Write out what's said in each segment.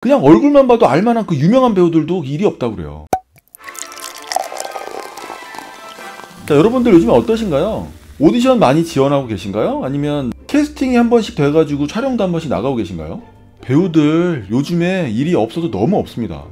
그냥 얼굴만 봐도 알만한 그 유명한 배우들도 일이 없다고 그래요. 자, 여러분들 요즘에 어떠신가요? 오디션 많이 지원하고 계신가요? 아니면 캐스팅이 한 번씩 돼가지고 촬영도 한 번씩 나가고 계신가요? 배우들 요즘에 일이 없어도 너무 없습니다.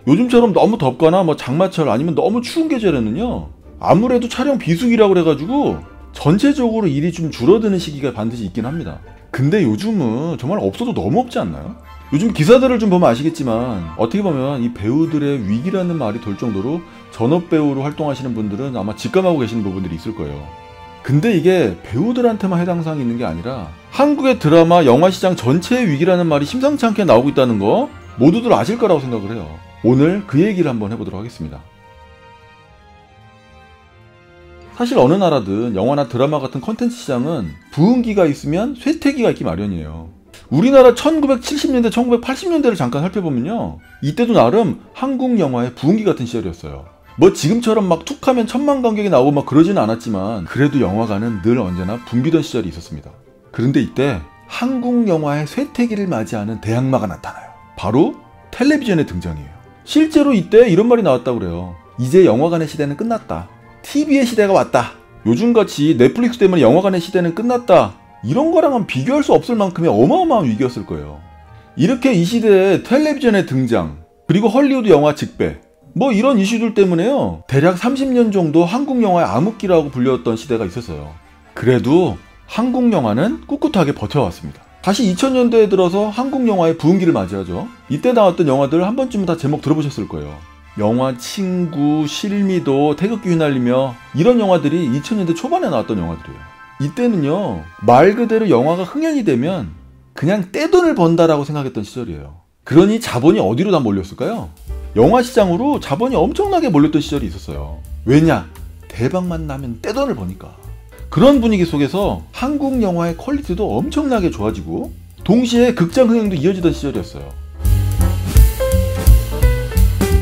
요즘처럼 너무 덥거나 뭐 장마철 아니면 너무 추운 계절에는요, 아무래도 촬영 비수기라고 그래가지고 전체적으로 일이 좀 줄어드는 시기가 반드시 있긴 합니다. 근데 요즘은 정말 없어도 너무 없지 않나요? 요즘 기사들을 좀 보면 아시겠지만 어떻게 보면 이 배우들의 위기라는 말이 돌 정도로 전업배우로 활동하시는 분들은 아마 직감하고 계시는 부분들이 있을 거예요. 근데 이게 배우들한테만 해당 사항이 있는 게 아니라 한국의 드라마, 영화 시장 전체의 위기라는 말이 심상치 않게 나오고 있다는 거 모두들 아실 거라고 생각을 해요. 오늘 그 얘기를 한번 해보도록 하겠습니다. 사실 어느 나라든 영화나 드라마 같은 콘텐츠 시장은 부흥기가 있으면 쇠퇴기가 있기 마련이에요. 우리나라 1970년대, 1980년대를 잠깐 살펴보면요, 이때도 나름 한국 영화의 부흥기 같은 시절이었어요. 뭐 지금처럼 막 툭하면 천만 관객이 나오고 막 그러지는 않았지만 그래도 영화관은 늘 언제나 붐비던 시절이 있었습니다. 그런데 이때 한국 영화의 쇠퇴기를 맞이하는 대항마가 나타나요. 바로 텔레비전의 등장이에요. 실제로 이때 이런 말이 나왔다고 그래요. 이제 영화관의 시대는 끝났다. TV의 시대가 왔다. 요즘같이 넷플릭스 때문에 영화관의 시대는 끝났다. 이런 거랑은 비교할 수 없을 만큼의 어마어마한 위기였을 거예요. 이렇게 이 시대에 텔레비전의 등장, 그리고 헐리우드 영화 직배, 뭐 이런 이슈들 때문에요, 대략 30년 정도 한국 영화의 암흑기라고 불렸던 시대가 있었어요. 그래도 한국 영화는 꿋꿋하게 버텨왔습니다. 다시 2000년대에 들어서 한국 영화의 부흥기를 맞이하죠. 이때 나왔던 영화들 한 번쯤은 다 제목 들어보셨을 거예요. 영화 친구, 실미도, 태극기 휘날리며, 이런 영화들이 2000년대 초반에 나왔던 영화들이에요. 이때는요, 말 그대로 영화가 흥행이 되면 그냥 떼돈을 번다라고 생각했던 시절이에요. 그러니 자본이 어디로 다 몰렸을까요? 영화 시장으로 자본이 엄청나게 몰렸던 시절이 있었어요. 왜냐? 대박만 나면 떼돈을 버니까. 그런 분위기 속에서 한국 영화의 퀄리티도 엄청나게 좋아지고 동시에 극장 흥행도 이어지던 시절이었어요.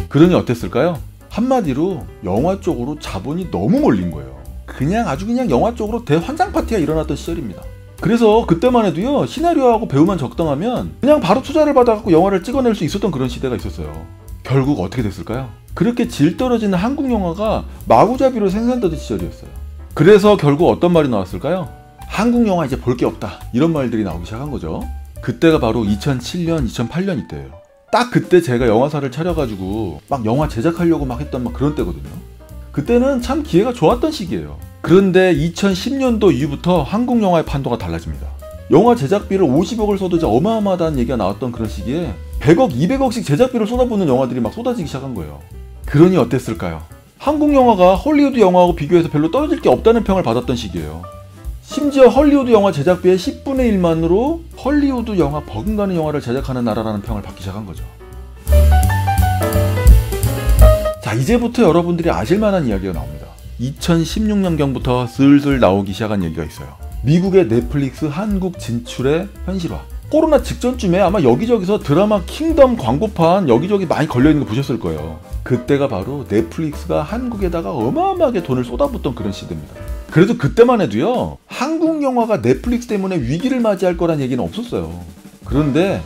그러니 어땠을까요? 한마디로 영화 쪽으로 자본이 너무 몰린 거예요. 아주 그냥 영화 쪽으로 대환장 파티가 일어났던 시절입니다. 그래서 그때만 해도요, 시나리오하고 배우만 적당하면 그냥 바로 투자를 받아갖고 영화를 찍어낼 수 있었던 그런 시대가 있었어요. 결국 어떻게 됐을까요? 그렇게 질 떨어지는 한국 영화가 마구잡이로 생산되던 시절이었어요. 그래서 결국 어떤 말이 나왔을까요? 한국 영화 이제 볼 게 없다, 이런 말들이 나오기 시작한 거죠. 그때가 바로 2007년, 2008년 이때예요. 딱 그때 제가 영화사를 차려가지고 막 영화 제작하려고 막 했던 그런 때거든요. 그때는 참 기회가 좋았던 시기예요. 그런데 2010년도 이후부터 한국 영화의 판도가 달라집니다. 영화 제작비를 50억을 써도 이제 어마어마하다는 얘기가 나왔던 그런 시기에 100억, 200억씩 제작비를 쏟아붓는 영화들이 막 쏟아지기 시작한 거예요. 그러니 어땠을까요? 한국 영화가 헐리우드 영화하고 비교해서 별로 떨어질 게 없다는 평을 받았던 시기예요. 심지어 헐리우드 영화 제작비의 10분의 1만으로 헐리우드 영화 버금가는 영화를 제작하는 나라라는 평을 받기 시작한 거죠. 자, 이제부터 여러분들이 아실 만한 이야기가 나옵니다. 2016년경부터 슬슬 나오기 시작한 얘기가 있어요. 미국의 넷플릭스 한국 진출의 현실화. 코로나 직전쯤에 아마 여기저기서 드라마 킹덤 광고판 여기저기 많이 걸려있는 거 보셨을 거예요. 그때가 바로 넷플릭스가 한국에다가 어마어마하게 돈을 쏟아붓던 그런 시대입니다. 그래도 그때만 해도요, 한국 영화가 넷플릭스 때문에 위기를 맞이할 거란 얘기는 없었어요. 그런데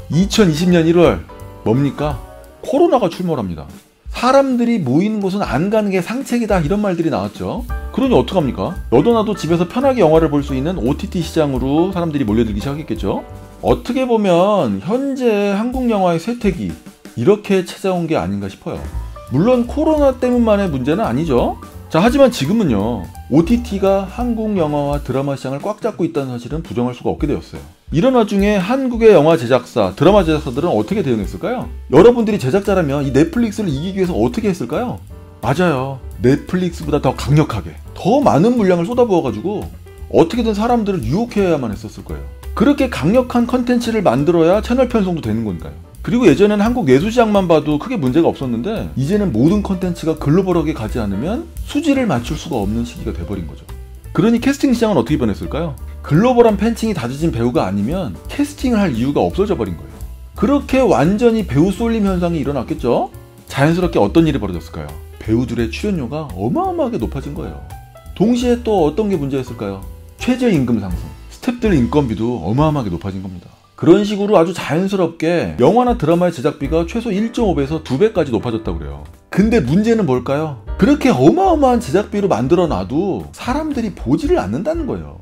2020년 1월 뭡니까? 코로나가 출몰합니다. 사람들이 모이는 곳은 안 가는 게 상책이다, 이런 말들이 나왔죠. 그러니 어떡합니까? 너도 나도 집에서 편하게 영화를 볼 수 있는 OTT 시장으로 사람들이 몰려들기 시작했겠죠. 어떻게 보면 현재 한국 영화의 쇠퇴기, 이렇게 찾아온 게 아닌가 싶어요. 물론 코로나 때문만의 문제는 아니죠. 자, 하지만 지금은요, OTT가 한국 영화와 드라마 시장을 꽉 잡고 있다는 사실은 부정할 수가 없게 되었어요. 이런 와중에 한국의 영화 제작사, 드라마 제작사들은 어떻게 대응했을까요? 여러분들이 제작자라면 이 넷플릭스를 이기기 위해서 어떻게 했을까요? 맞아요. 넷플릭스보다 더 강력하게, 더 많은 물량을 쏟아부어가지고 어떻게든 사람들을 유혹해야만 했었을 거예요. 그렇게 강력한 컨텐츠를 만들어야 채널 편성도 되는 거니까요. 그리고 예전에는 한국 예술시장만 봐도 크게 문제가 없었는데 이제는 모든 컨텐츠가 글로벌하게 가지 않으면 수지를 맞출 수가 없는 시기가 돼버린 거죠. 그러니 캐스팅 시장은 어떻게 변했을까요? 글로벌한 팬층이 다져진 배우가 아니면 캐스팅을 할 이유가 없어져 버린 거예요. 그렇게 완전히 배우 쏠림 현상이 일어났겠죠? 자연스럽게 어떤 일이 벌어졌을까요? 배우들의 출연료가 어마어마하게 높아진 거예요. 동시에 또 어떤 게 문제였을까요? 최저임금 상승, 스태프들 인건비도 어마어마하게 높아진 겁니다. 그런 식으로 아주 자연스럽게 영화나 드라마의 제작비가 최소 1.5배에서 2배까지 높아졌다고 그래요. 근데 문제는 뭘까요? 그렇게 어마어마한 제작비로 만들어 놔도 사람들이 보지를 않는다는 거예요.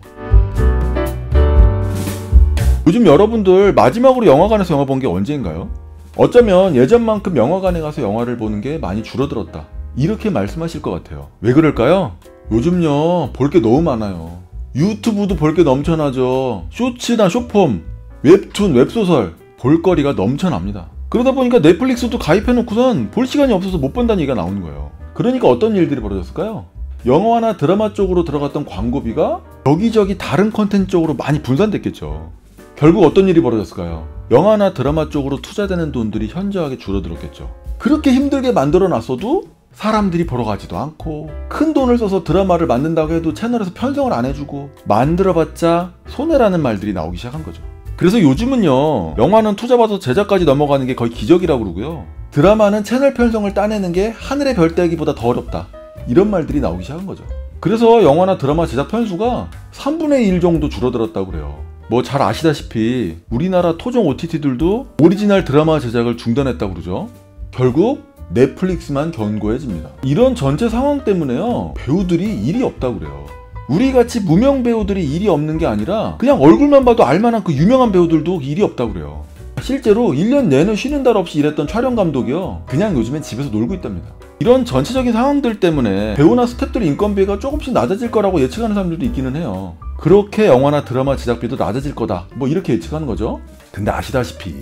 요즘 여러분들 마지막으로 영화관에서 영화 본 게 언제인가요? 어쩌면 예전만큼 영화관에 가서 영화를 보는 게 많이 줄어들었다, 이렇게 말씀하실 것 같아요. 왜 그럴까요? 요즘요 볼 게 너무 많아요. 유튜브도 볼 게 넘쳐나죠. 쇼츠나 쇼폼, 웹툰, 웹소설, 볼거리가 넘쳐납니다. 그러다 보니까 넷플릭스도 가입해놓고선 볼 시간이 없어서 못 본다는 얘기가 나오는 거예요. 그러니까 어떤 일들이 벌어졌을까요? 영화나 드라마 쪽으로 들어갔던 광고비가 여기저기 다른 컨텐츠 쪽으로 많이 분산됐겠죠. 결국 어떤 일이 벌어졌을까요? 영화나 드라마 쪽으로 투자되는 돈들이 현저하게 줄어들었겠죠. 그렇게 힘들게 만들어 놨어도 사람들이 보러 가지도 않고, 큰 돈을 써서 드라마를 만든다고 해도 채널에서 편성을 안 해주고, 만들어봤자 손해라는 말들이 나오기 시작한 거죠. 그래서 요즘은요 영화는 투자받아서 제작까지 넘어가는 게 거의 기적이라고 그러고요, 드라마는 채널 편성을 따내는 게 하늘의 별 따기보다 더 어렵다, 이런 말들이 나오기 시작한 거죠. 그래서 영화나 드라마 제작 편수가 3분의 1 정도 줄어들었다고 그래요. 뭐 잘 아시다시피 우리나라 토종 OTT들도 오리지널 드라마 제작을 중단했다고 그러죠. 결국 넷플릭스만 견고해집니다. 이런 전체 상황 때문에요 배우들이 일이 없다고 그래요. 우리같이 무명 배우들이 일이 없는 게 아니라 그냥 얼굴만 봐도 알만한 그 유명한 배우들도 일이 없다고 그래요. 실제로 1년 내내 쉬는 날 없이 일했던 촬영 감독이요 그냥 요즘엔 집에서 놀고 있답니다. 이런 전체적인 상황들 때문에 배우나 스태프들 인건비가 조금씩 낮아질 거라고 예측하는 사람들도 있기는 해요. 그렇게 영화나 드라마 제작비도 낮아질 거다, 뭐 이렇게 예측하는 거죠. 근데 아시다시피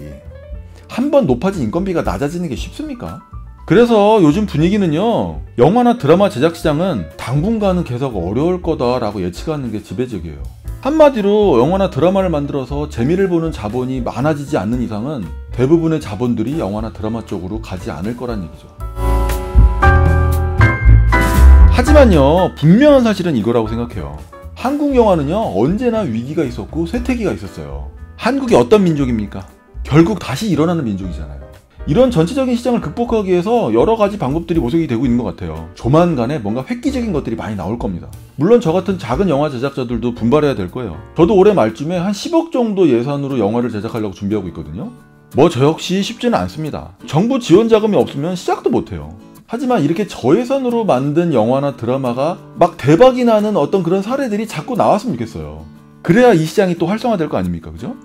한번 높아진 인건비가 낮아지는 게 쉽습니까? 그래서 요즘 분위기는요 영화나 드라마 제작 시장은 당분간은 계속 어려울 거다라고 예측하는 게 지배적이에요. 한마디로 영화나 드라마를 만들어서 재미를 보는 자본이 많아지지 않는 이상은 대부분의 자본들이 영화나 드라마 쪽으로 가지 않을 거란 얘기죠. 하지만요 분명한 사실은 이거라고 생각해요. 한국 영화는요 언제나 위기가 있었고 쇠퇴기가 있었어요. 한국이 어떤 민족입니까? 결국 다시 일어나는 민족이잖아요. 이런 전체적인 시장을 극복하기 위해서 여러 가지 방법들이 모색이 되고 있는 것 같아요. 조만간에 뭔가 획기적인 것들이 많이 나올 겁니다. 물론 저 같은 작은 영화 제작자들도 분발해야 될 거예요. 저도 올해 말쯤에 한 10억 정도 예산으로 영화를 제작하려고 준비하고 있거든요. 뭐 저 역시 쉽지는 않습니다. 정부 지원 자금이 없으면 시작도 못해요. 하지만 이렇게 저예산으로 만든 영화나 드라마가 막 대박이 나는 어떤 그런 사례들이 자꾸 나왔으면 좋겠어요. 그래야 이 시장이 또 활성화될 거 아닙니까, 그죠?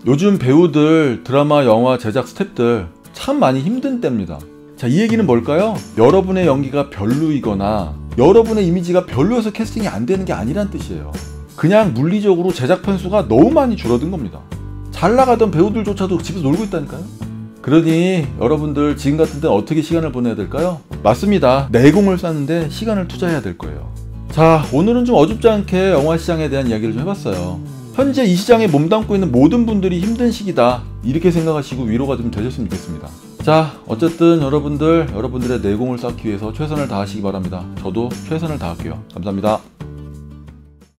요즘 배우들, 드라마, 영화 제작 스태프들 참 많이 힘든 때입니다. 자, 이 얘기는 뭘까요? 여러분의 연기가 별로이거나 여러분의 이미지가 별로여서 캐스팅이 안 되는 게 아니란 뜻이에요. 그냥 물리적으로 제작 편수가 너무 많이 줄어든 겁니다. 잘 나가던 배우들조차도 집에서 놀고 있다니까요. 그러니 여러분들 지금 같은 때 어떻게 시간을 보내야 될까요? 맞습니다. 내공을 쌓는데 시간을 투자해야 될 거예요. 자, 오늘은 좀 어줍지 않게 영화 시장에 대한 이야기를 좀 해봤어요. 현재 이 시장에 몸담고 있는 모든 분들이 힘든 시기다, 이렇게 생각하시고 위로가 좀 되셨으면 좋겠습니다. 자, 어쨌든 여러분들의 내공을 쌓기 위해서 최선을 다하시기 바랍니다. 저도 최선을 다할게요. 감사합니다.